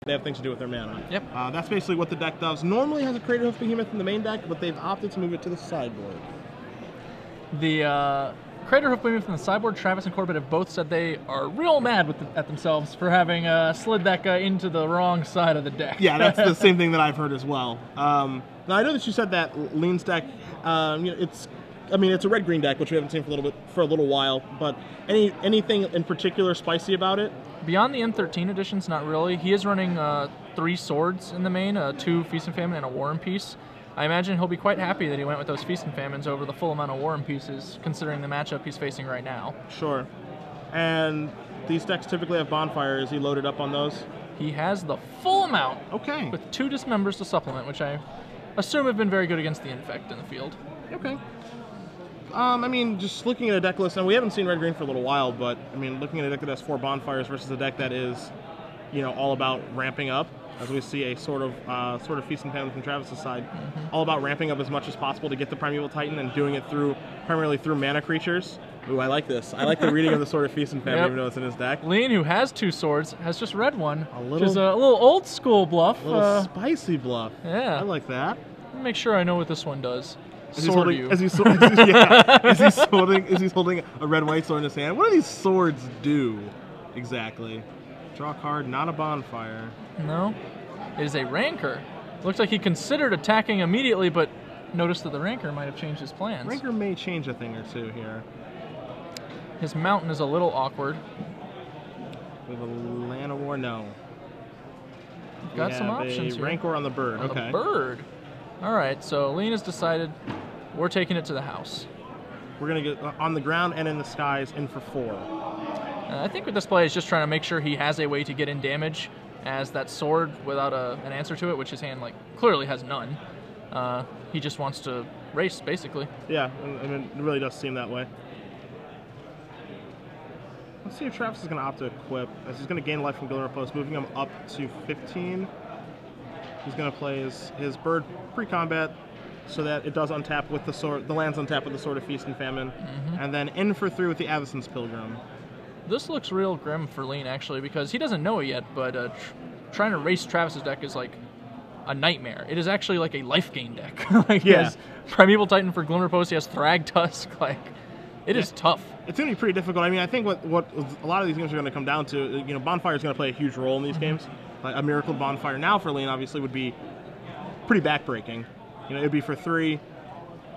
they have things to do with their mana. Yep. That's basically what the deck does. Normally has a Crater Hoof Behemoth in the main deck, but they've opted to move it to the sideboard. The Crater Hoof Behemoth and the sideboard, Travis and Corbett have both said they are real mad at themselves for having slid that guy into the wrong side of the deck. Yeah, that's the same thing that I've heard as well. Now I know that you said that Leen's deck, it's a red-green deck, which we haven't seen for a little while. But anything in particular spicy about it? Beyond the M13 editions, not really. He is running 3 swords in the main, 2 Feast and Famine and a War and Peace. I imagine he'll be quite happy that he went with those Feast and Famines over the full amount of War and Pieces, considering the matchup he's facing right now. Sure. And these decks typically have Bonfire. Is he loaded up on those? He has the full amount. Okay. With 2 Dismembers to supplement, which I assume have been very good against the Infect in the field. Okay. Just looking at a deck list, and we haven't seen red-green for a little while, but, looking at a deck that has 4 Bonfires versus a deck that is, all about ramping up, as we see a sort of Feast and Famine from Travis's side, all about ramping up as much as possible to get the Primeval Titan and doing it primarily through mana creatures. Ooh, I like this. I like the reading of the Sword of Feast and Famine, even though it's in his deck. Leen, who has 2 swords, has just read one, which is a little old-school bluff. A little spicy bluff. Yeah. I like that. Let me make sure I know what this one does. Is he holding a red-white sword in his hand? What do these swords do exactly? Draw a card, not a Bonfire. No, it is a Rancor. Looks like he considered attacking immediately, but noticed that the Rancor might have changed his plans. Rancor may change a thing or two here. His mountain is a little awkward. With a Land of War, no. We've got some options here. Rancor on the bird, okay. The bird. All right, so Leen has decided we're taking it to the house. We're going to get on the ground and in the skies in for 4. I think with this play is just trying to make sure he has a way to get in damage, as that sword without an answer to it, which his hand clearly has none. He just wants to race, basically. Yeah, it really does seem that way. Let's see if Travis is going to opt to equip, as he's going to gain life from Glimmer Post, moving him up to 15. He's going to play his bird pre-combat so that it does untap with the sword. The land's untap with the Sword of Feast and Famine, and then in for 3 with the Avacyn's Pilgrim. This looks real grim for Leen, actually, because he doesn't know it yet, but trying to race Travis's deck is like a nightmare. It is actually like a life gain deck. He has Primeval Titan for Glimmer Post, he has Thrag Tusk, it is tough. It's going to be pretty difficult. I think what a lot of these games are going to come down to, Bonfire is going to play a huge role in these games. Like a Miracle Bonfire now for Leen obviously would be pretty backbreaking. It would be for 3.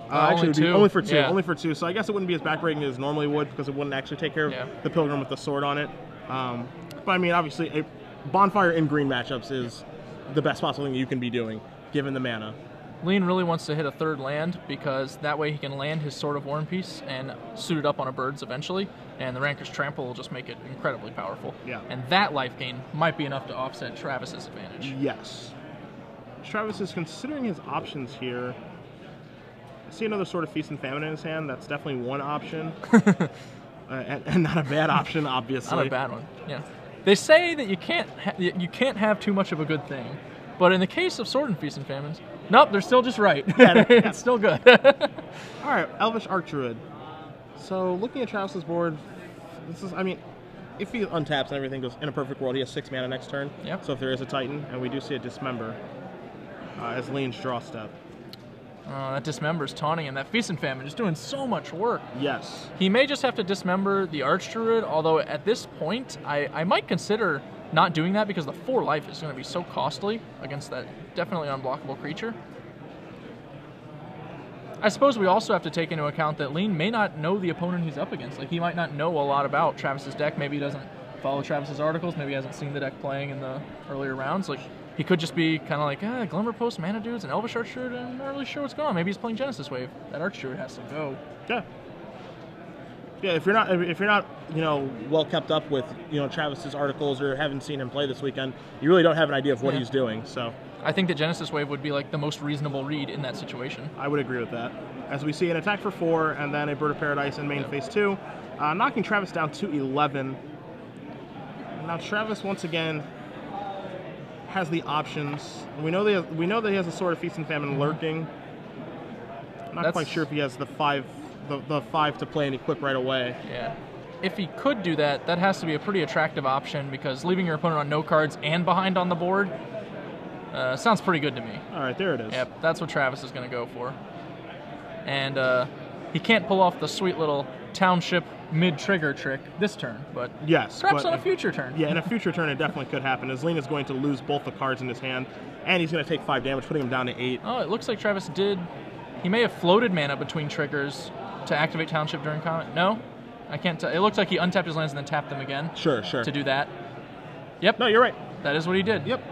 Actually, it would be only for 2. Yeah. Only for 2. So I guess it wouldn't be as backbreaking as normally would, because it wouldn't actually take care of the Pilgrim with the sword on it. But obviously, a Bonfire in green matchups is the best possible thing you can be doing, given the mana. Leen really wants to hit a 3rd land, because that way he can land his Sword of War and Peace and suit it up on a birds eventually, and the Rancor's Trample will just make it incredibly powerful. Yeah. And that life gain might be enough to offset Travis's advantage. Yes. Travis is considering his options here. I see another Sword of Feast and Famine in his hand. That's definitely one option. and not a bad option, obviously. Not a bad one, yeah. They say that you can't have too much of a good thing, but in the case of Sword and Feast and Famines, nope, they're still just right. It's still good. All right, Elvish Archdruid. So looking at Travis's board, this is, if he untaps and everything goes in a perfect world, he has 6 mana next turn. Yep. So if there is a Titan, and we do see a Dismember as Leen's draw step. That Dismember's taunting him. That Feast and Famine is doing so much work. Yes. He may just have to Dismember the Archdruid, although at this point, I might consider not doing that, because the 4 life is going to be so costly against that definitely unblockable creature. I suppose we also have to take into account that Leen may not know the opponent he's up against. He might not know a lot about Travis's deck. Maybe he doesn't follow Travis's articles. Maybe he hasn't seen the deck playing in the earlier rounds. He could just be kind of Glimmer Post, Mana Dudes, and Elvish Archdruid, and I'm not really sure what's going on. Maybe he's playing Genesis Wave. That Archdruid has to go. Yeah. Yeah, if you're not well kept up with Travis's articles or haven't seen him play this weekend, you really don't have an idea of what he's doing. So I think that Genesis Wave would be the most reasonable read in that situation. I would agree with that. As we see an attack for 4 and then a Bird of Paradise in main phase 2, knocking Travis down to 11. And now Travis once again has the options. We know that he has a Sword of Feast and Famine lurking. I'm not quite sure if he has the 5 to play and equip right away. Yeah. if he could do that, that has to be a pretty attractive option because leaving your opponent on no cards and behind on the board sounds pretty good to me. All right, there it is. Yep, that's what Travis is going to go for. And he can't pull off the sweet little township mid-trigger trick this turn, but yes, perhaps on a future turn. Yeah, in a future turn, it definitely could happen, as Leen is going to lose both the cards in his hand, and he's going to take 5 damage, putting him down to 8. Oh, it looks like Travis did. He may have floated mana between triggers to activate Township during combat. No? I can't tell. It looks like he untapped his lands and then tapped them again. Sure. To do that. Yep. No, you're right. That is what he did. Yep.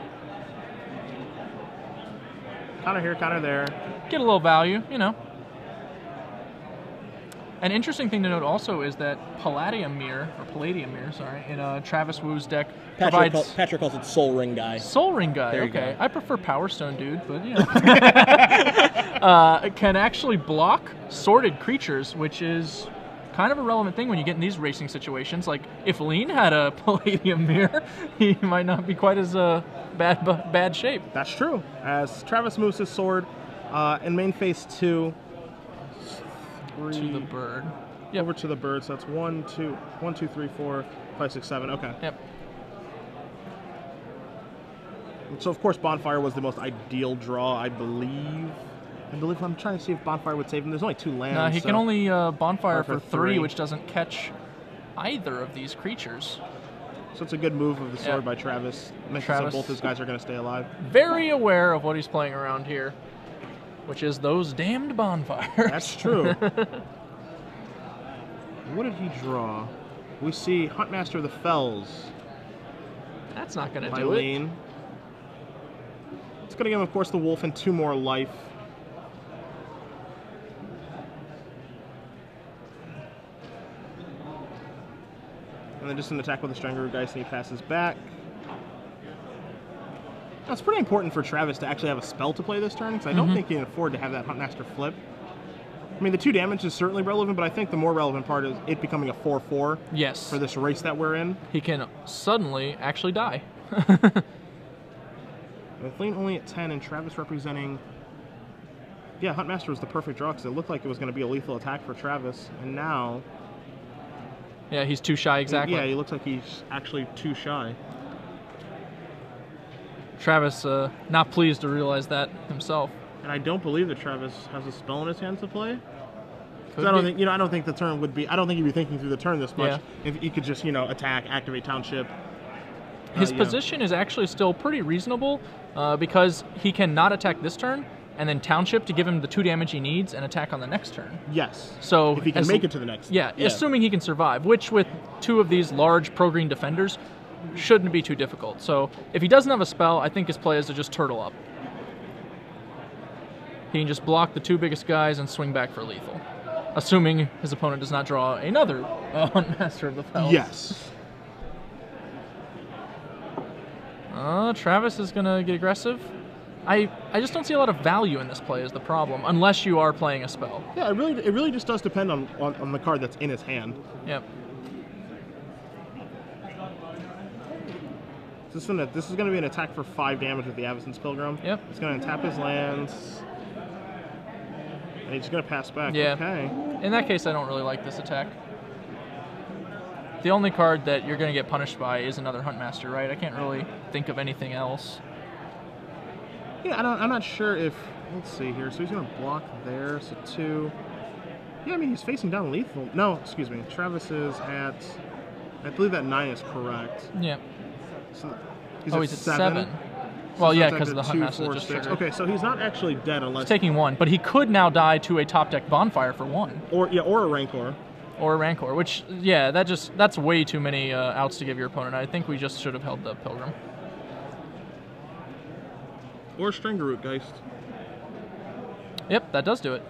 Counter here, counter there. Get a little value, you know. An interesting thing to note also is that Palladium Mirror, sorry, in Travis Wu's deck provides... Patrick calls it Soul Ring Guy. Soul Ring Guy, there okay. You go. I prefer Power Stone Dude, but you know. Can actually block sorted creatures, which is kind of a relevant thing when you get in these racing situations. Like, if Leen had a Palladium Mirror, he might not be quite as bad shape. That's true. As Travis moves his sword in main phase 2, to the bird. Yep. Over to the bird, so that's 1, 2, 3, 4, 5, 6, 7. Okay. Yep. So of course Bonfire was the most ideal draw, I believe. I'm trying to see if Bonfire would save him. There's only 2 lands. No, he can only Bonfire for 3, 3, which doesn't catch either of these creatures. So it's a good move of the sword by Travis. Makes it so both his guys are going to stay alive. Very aware of what he's playing around here, which is those damned bonfires. That's true. What did he draw? We see Huntmaster of the Fells. That's not going to do it. Leen. It's going to give him, of course, the wolf and 2 more life. And then just an attack with the Strangler Geist, and he passes back. Now, it's pretty important for Travis to actually have a spell to play this turn, because I don't think he can afford to have that Huntmaster flip. I mean, the 2 damage is certainly relevant, but I think the more relevant part is it becoming a 4/4. Yes. For this race that we're in. He can suddenly actually die. With Leen only at 10 and Travis representing... Yeah, Huntmaster was the perfect draw, because it looked like it was going to be a lethal attack for Travis, and now... Yeah, he's too shy, exactly. Yeah, he looks like he's actually too shy. Travis not pleased to realize that himself. And I don't believe that Travis has a spell in his hands to play. Could I don't think, I don't think the turn would be. I don't think he'd be thinking through the turn this much. Yeah. If he could just, attack, activate Township. His position is actually still pretty reasonable because he can not attack this turn and then Township to give him the 2 damage he needs and attack on the next turn. Yes. So if he can make it to the next. Yeah, assuming he can survive, which with 2 of these large pro-green defenders shouldn't be too difficult. So if he doesn't have a spell, I think his play is to just turtle up. He can just block the 2 biggest guys and swing back for lethal. Assuming his opponent does not draw another Huntmaster of the Fells. Yes. Travis is going to get aggressive. I just don't see a lot of value in this play is the problem, unless you are playing a spell. Yeah, it really just does depend on the card that's in his hand. Yep. This is going to be an attack for 5 damage with the Avacyn's Pilgrim. Yep. It's going to untap his lands. And he's going to pass back. Yeah. Okay. In that case, I don't really like this attack. The only card that you're going to get punished by is another Huntmaster, right? I can't really think of anything else. Yeah, I'm not sure if... Let's see here. So he's going to block there, so 2. Yeah, I mean, he's facing down lethal. No, excuse me. Travis is at... I believe that 9 is correct. Yeah. So he's at 7. Well, yeah, because of the Huntmaster just triggered. Okay, so he's not actually dead unless... He's taking 1, but he could now die to a top deck Bonfire for 1. Or a Rancor. Or a Rancor, which, yeah, that's way too many outs to give your opponent. I think we just should have held the Pilgrim. Or Strangerroot Geist. Yep, that does do it.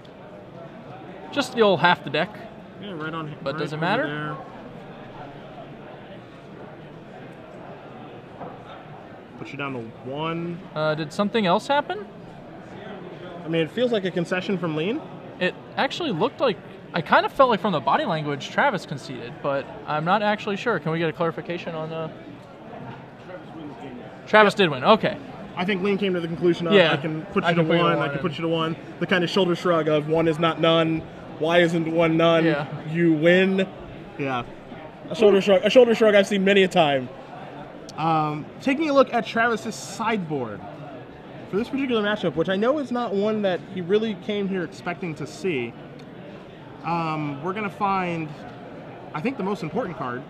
Just the old half the deck. Yeah, right on. But right does it matter? There. Put you down to 1. Did something else happen? I mean, it feels like a concession from Leen. It actually looked like... I kind of felt like from the body language Travis conceded, but I'm not actually sure. Can we get a clarification on... Travis did win. Okay. I think Leen came to the conclusion of, I can put you to 1, I can put you to 1. The kind of shoulder shrug of 1 is not none, why isn't 1 none, Yeah. you win. Yeah. A shoulder shrug I've seen many a time. Taking a look at Travis's sideboard for this particular matchup, which I know is not one that he really came here expecting to see. We're going to find, I think the most important card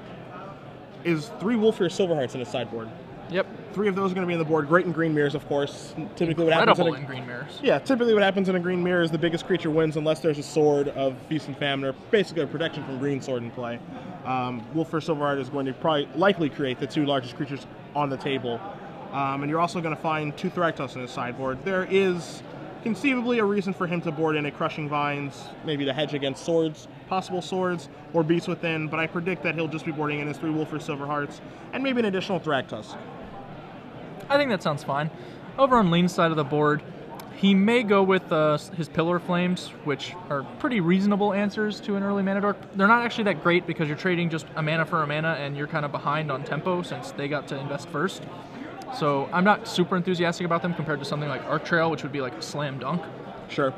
is 3 Wolfir Silverhearts in his sideboard. Yep. 3 of those are going to be on the board. Great in green mirrors, of course. Typically, what happens in green mirrors. Yeah, typically what happens in a green mirror is the biggest creature wins unless there's a sword of Feast and Famine, or basically a protection from green sword in play. Wolfir Silverheart is going to likely create the 2 largest creatures on the table. And you're also going to find 2 Thragtusk in his sideboard. There is conceivably a reason for him to board in a Crushing Vines, maybe to hedge against swords, possible swords, or Beasts Within, but I predict that he'll just be boarding in his 3 Wolfir Silverhearts and maybe an additional Thragtusk. I think that sounds fine. Over on Leen's side of the board, he may go with his Pillar Flames, which are pretty reasonable answers to an early mana dork. They're not actually that great because you're trading just a mana for a mana and you're kind of behind on tempo since they got to invest first. So I'm not super enthusiastic about them compared to something like Arc Trail, which would be like a slam dunk. Sure.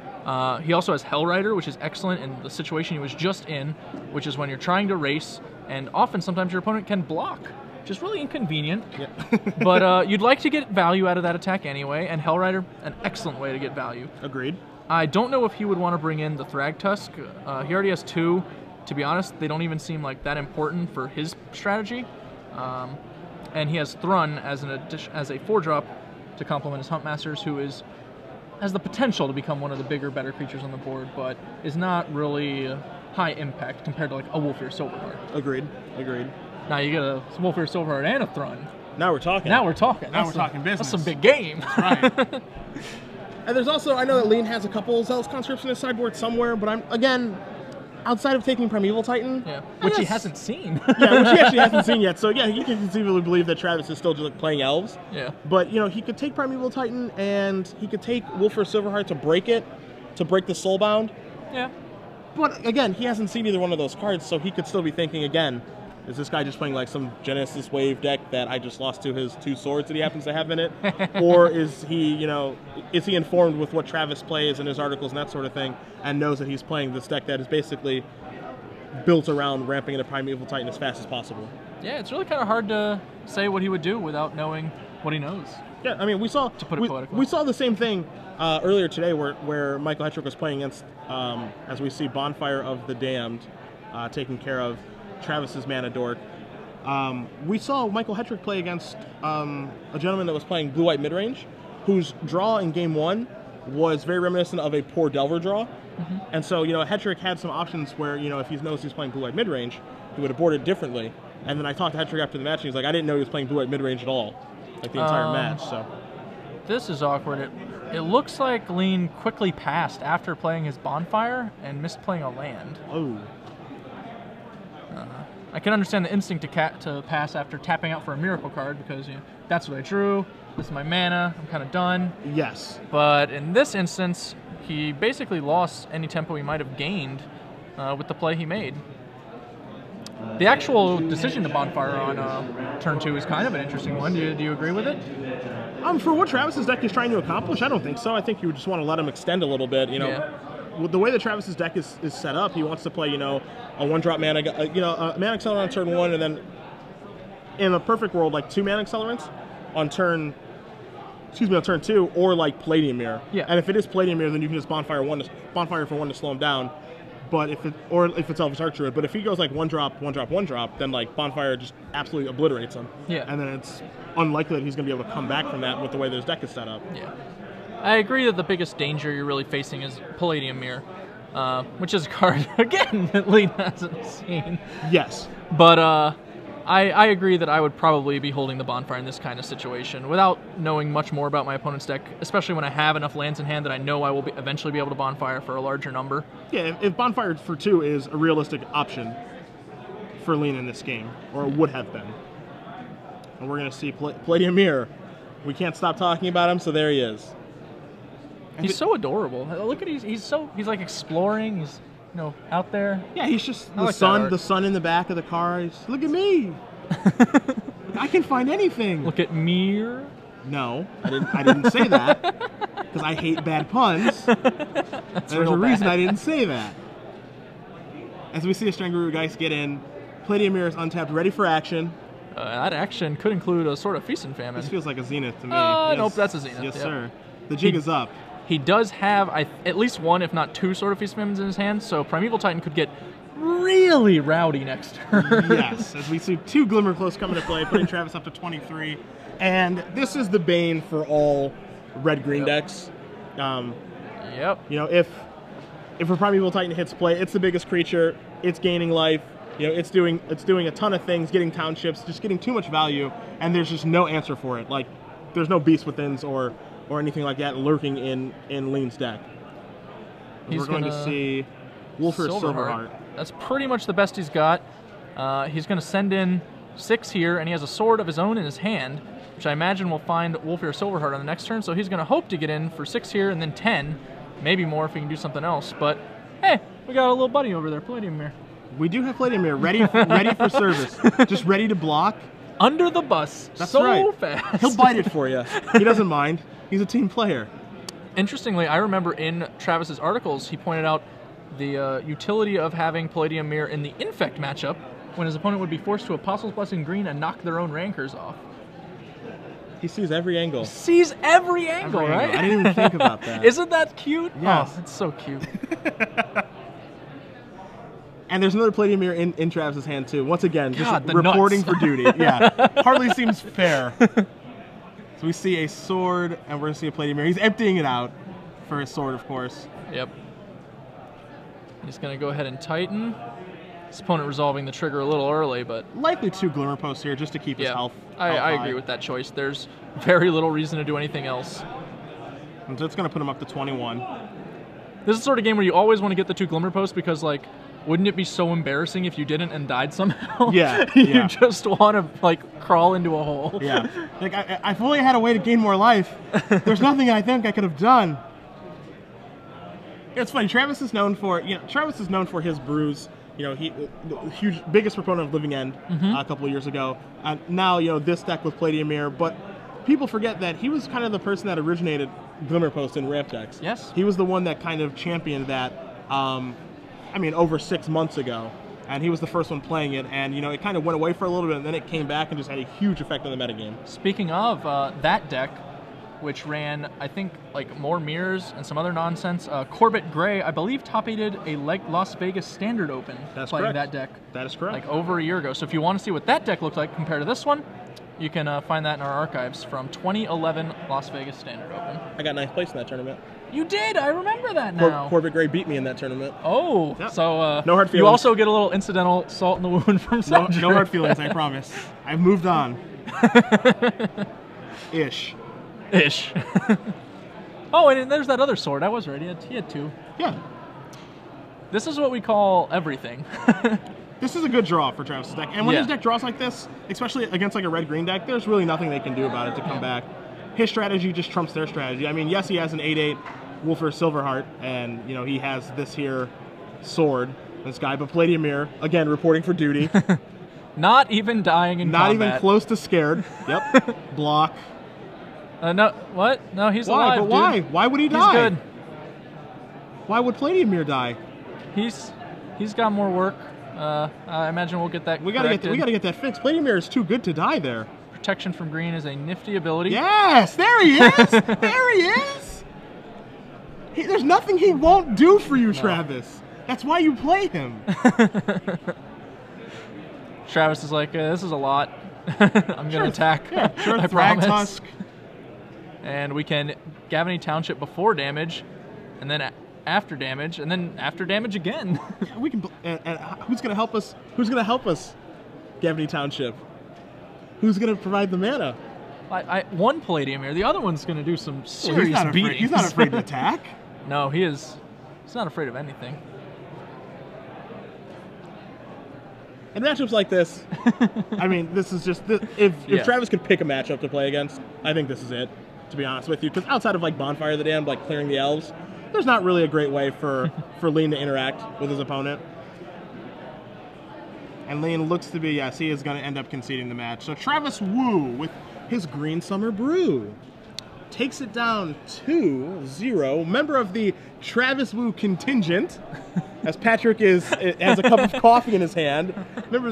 He also has Hellrider, which is excellent in the situation he was just in, which is when you're trying to race, and often sometimes your opponent can block, which is really inconvenient. Yeah. But you'd like to get value out of that attack anyway, and Hellrider, an excellent way to get value. Agreed. I don't know if he would want to bring in the Thragtusk. He already has 2. To be honest, they don't even seem like that important for his strategy. And he has Thrun as a 4-drop to complement his Huntmasters, who has the potential to become one of the bigger, better creatures on the board, but is not really high impact compared to like a Wolfir Silverheart. Agreed. Now you get a Wolfir Silverheart and a Thrun. Now we're talking. Now we're talking business. That's some big game. Right. And there's also, I know that Leen has a couple Zealous Conscripts in his sideboard somewhere, but outside of taking Primeval Titan, which he hasn't seen. Which he actually hasn't seen yet. So yeah, you can conceivably believe that Travis is still just playing elves. Yeah. But he could take Primeval Titan and he could take Wolfir Silverheart to break the Soulbound. Yeah. But again, he hasn't seen either one of those cards, so he could still be thinking again, is this guy just playing like some Genesis Wave deck that I just lost to his 2 swords that he happens to have in it? Or is he, is he informed with what Travis plays in his articles and that sort of thing, and knows that he's playing this deck that is basically built around ramping into Primeval Titan as fast as possible? Yeah, it's really kind of hard to say what he would do without knowing what he knows. Yeah, I mean, we saw the same thing earlier today where Michael Hetrick was playing against, as we see, Bonfire of the Damned taking care of Travis's Mana Dork. We saw Michael Hetrick play against a gentleman that was playing blue-white midrange, whose draw in game 1 was very reminiscent of a poor Delver draw. Mm-hmm. And so, Hetrick had some options where, if he knows he's playing blue-white midrange, he would have boarded differently. And then I talked to Hetrick after the match, and he's like, I didn't know he was playing blue-white midrange at all, like the entire match. So this is awkward. It looks like Leen quickly passed after playing his Bonfire and missed playing a land. Oh. I can understand the instinct to pass after tapping out for a miracle card because that's what I drew. This is my mana. I'm kind of done. Yes. But in this instance, he basically lost any tempo he might have gained with the play he made. The actual decision to Bonfire on turn 2 is kind of an interesting one. Do you agree with it? For what Travis's deck is trying to accomplish, I don't think so. I think you would just want to let him extend a little bit. With the way that Travis's deck is set up, he wants to play, a 1-drop mana, a mana accelerant on turn 1, and then in a perfect world, like 2 mana accelerants on turn 2, or like Palladium Mirror. Yeah. And if it is Palladium Mirror, then you can just bonfire for 1 to slow him down. But if it's Elvish Archdruid, but if he goes like 1-drop, then like Bonfire just absolutely obliterates him. Yeah. And then it's unlikely that he's going to be able to come back from that with the way that his deck is set up. Yeah. I agree that the biggest danger you're really facing is Palladium Mirror, which is a card, again, that Leen hasn't seen. Yes. But I agree that I would probably be holding the Bonfire in this kind of situation without knowing much more about my opponent's deck, especially when I have enough lands in hand that I know I will eventually be able to Bonfire for a larger number. Yeah, if Bonfire for 2 is a realistic option for Leen in this game, or it would have been. And we're going to see Palladium Mirror. We can't stop talking about him, so there he is. He's so adorable. Look at he's like exploring. He's out there. Yeah, he's just the sun in the back of the car. Look at me. I can find anything. Look at me. No, I didn't say that because I hate bad puns. There's a reason I didn't say that. As we see a Stranguru Geist get in, Palladium Mirror is untapped, ready for action. That action could include a sort of feast and famine. This feels like a Zenith to me. Nope, that's a Zenith. Yes, yep. sir. The jig is up. He does have at least one, if not two, sort of feast and famines in his hand, so Primeval Titan could get really rowdy next turn. Yes, as we see 2 Glimmer Close coming to play, putting Travis up to 23. And this is the bane for all red-green decks. Yep. You know, if a Primeval Titan hits play, it's the biggest creature, it's gaining life, you know, it's doing a ton of things, getting townships, just getting too much value, and there's just no answer for it. Like, there's no Beast Withins or anything like that lurking in Leen's deck. We're going to see Wolford Silverheart. That's pretty much the best he's got. He's going to send in 6 here, and he has a sword of his own in his hand, which I imagine will find Wolford Silverheart on the next turn, so he's going to hope to get in for 6 here and then 10, maybe more if he can do something else. But, hey, we got a little buddy over there, Palladium Mirror. We do have Palladium Mirror, ready for service, just ready to block. Under the bus, That's so right. fast. He'll bite it for you. He doesn't mind. He's a team player. Interestingly, I remember in Travis's articles, he pointed out the utility of having Palladium Mirror in the Infect matchup, when his opponent would be forced to Apostle's Blessing green and knock their own rankers off. He sees every angle. Sees every angle, right? I didn't even think about that. Isn't that cute? Yes. Oh, it's so cute. And there's another Palladium Mirror in Travis's hand, too. Once again, God, just reporting for duty. Yeah. Hardly seems fair. So we see a sword, and we're going to see a Palladium Mirror. He's emptying it out for his sword, of course. Yep. He's going to go ahead and Titan. His opponent resolving the trigger a little early, but... Likely 2 Glimmer Posts here just to keep his health I agree with that choice. There's very little reason to do anything else. And so it's going to put him up to 21. This is the sort of game where you always want to get the 2 Glimmer Posts because, like, wouldn't it be so embarrassing if you didn't and died somehow? Yeah. You just want to, like, crawl into a hole. Yeah. Like, I've only had a way to gain more life. There's nothing I think I could have done. It's funny. Travis is known for his brews. You know, he the biggest proponent of Living End a couple of years ago. Now, you know, this deck with Palladium Mirror, but people forget that he was kind of the person that originated Glimmer Post in ramp decks. Yes. He was the one that kind of championed that, I mean, over 6 months ago. And he was the first one playing it, and, you know, it kind of went away for a little bit, and then it came back and just had a huge effect on the metagame. Speaking of that deck, which ran, I think, like more mirrors and some other nonsense. Corbett Gray, I believe, top-aided a Las Vegas Standard Open playing that deck. That is correct. Like over a year ago. So if you want to see what that deck looked like compared to this one, you can find that in our archives from 2011 Las Vegas Standard Open. I got 9th place in that tournament. You did! I remember that now. Corbett Gray beat me in that tournament. Oh, yep. So no hard feelings. You also get a little incidental salt in the wound from Cedric. No hard feelings, I promise. I've moved on. Ish. Oh, and there's that other sword. I was right. He had 2. Yeah. This is what we call everything. This is a good draw for Travis's deck. And when his deck draws like this, especially against like a red-green deck, there's really nothing they can do about it to come back. His strategy just trumps their strategy. I mean, yes, he has an 8/8 Wolford Silverheart, and, you know, he has this here sword, this guy, but Palladium Mirror, again, reporting for duty. Not even dying in combat. Not even close to scared. Yep. Block. No, what? No, he's alive, But why? dude. Why would he die? He's good. Why would Palladium Mirror die? He's got more work. I imagine we'll get that we gotta get that fixed. Palladium Mirror is too good to die there. Protection from green is a nifty ability. Yes, there he is. There he is. There's nothing he won't do for you, Travis. That's why you play him. Travis is like, this is a lot. I'm gonna attack. Yeah, sure. I promise. Tusk. And we can Gavany Township before damage, and then after damage, and then after damage again. Yeah, we can. And who's gonna help us? Who's gonna help us? Gavany Township. Who's gonna provide the mana? One Palladium here. The other one's gonna do some serious beating. He's not afraid to attack. No, he is. He's not afraid of anything. In matchups like this, I mean, this is just if Travis could pick a matchup to play against, I think this is it. To be honest with you, because outside of like Bonfire of the Damned, like clearing the elves, there's not really a great way for Leen to interact with his opponent. And Leen looks to be, yes, he is going to end up conceding the match. So Travis Wu with his Green Summer Brew takes it down 2-0. Member of the Travis Wu contingent, as Patrick has a cup of coffee in his hand. Member